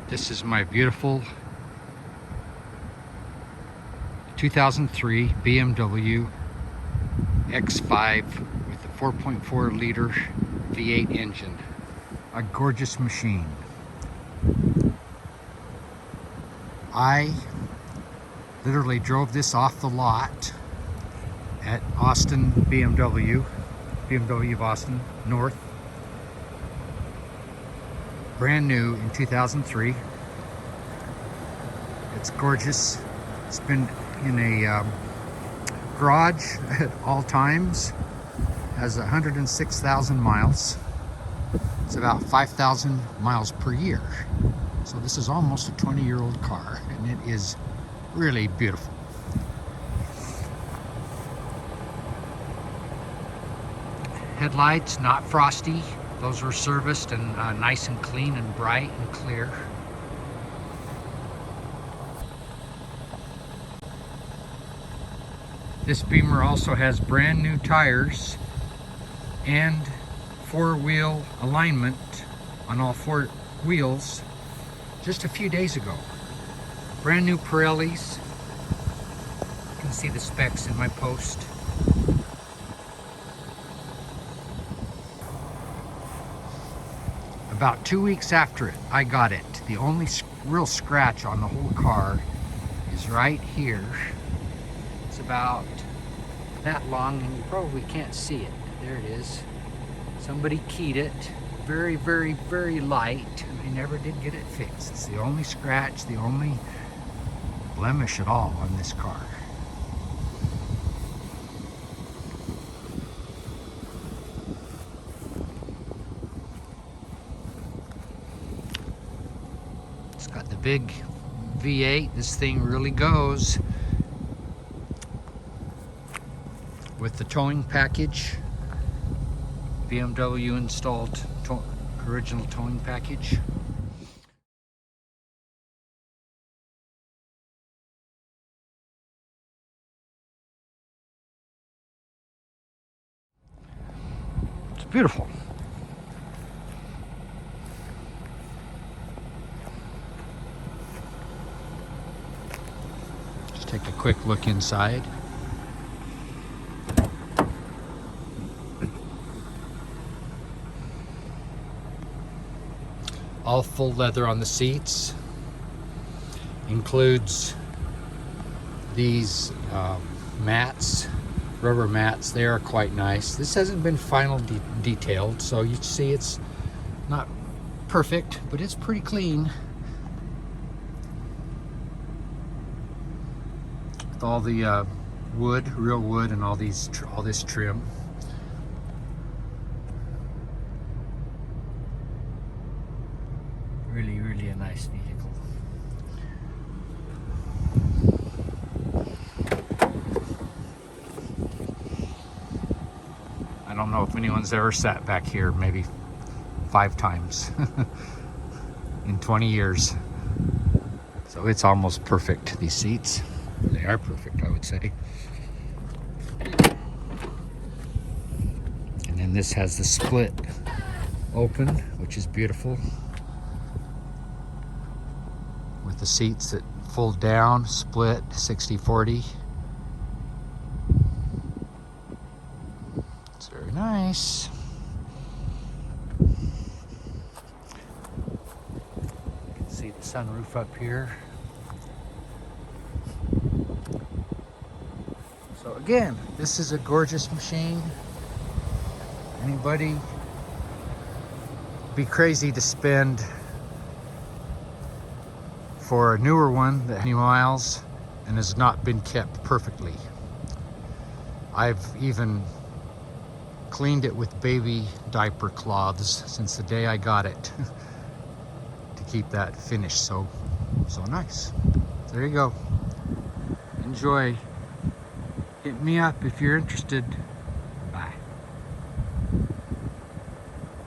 This is my beautiful 2003 BMW X5 with a 4.4 liter V8 engine. A gorgeous machine. I literally drove this off the lot at Austin BMW of Austin North. Brand new in 2003. It's gorgeous. It's been in a garage at all times. Has 106,000 miles. It's about 5,000 miles per year. So this is almost a 20-year-old car, and it is really beautiful. Headlights, not frosty. Those were serviced and nice and clean and bright and clear. This Beemer also has brand new tires and four-wheel alignment on all four wheels just a few days ago. Brand new Pirellis. You can see the specs in my post. About 2 weeks after I got it, the only real scratch on the whole car is right here. It's about that long, and you probably can't see it. There it is. Somebody keyed it. Very, very, very light, and I never did get it fixed. It's the only scratch, the only blemish at all on this car. It's got the big V8. This thing really goes. With the towing package, BMW installed original towing package. It's beautiful. Just take a quick look inside. All full leather on the seats. Includes these mats, rubber mats. They are quite nice. This hasn't been final detailed, so you see it's not perfect, but it's pretty clean. With all the wood, real wood, and all this trim. Really, really a nice vehicle. I don't know if anyone's ever sat back here, maybe 5 times in 20 years. So it's almost perfect, these seats. They are perfect, I would say. And then this has the split open, which is beautiful. With the seats that fold down, split 60-40. It's very nice. You can see the sunroof up here. So again, this is a gorgeous machine. Anybody be crazy to spend for a newer one that has many miles and has not been kept perfectly. I've even cleaned it with baby diaper cloths since the day I got it to keep that finish so nice. There you go. Enjoy. Hit me up if you're interested.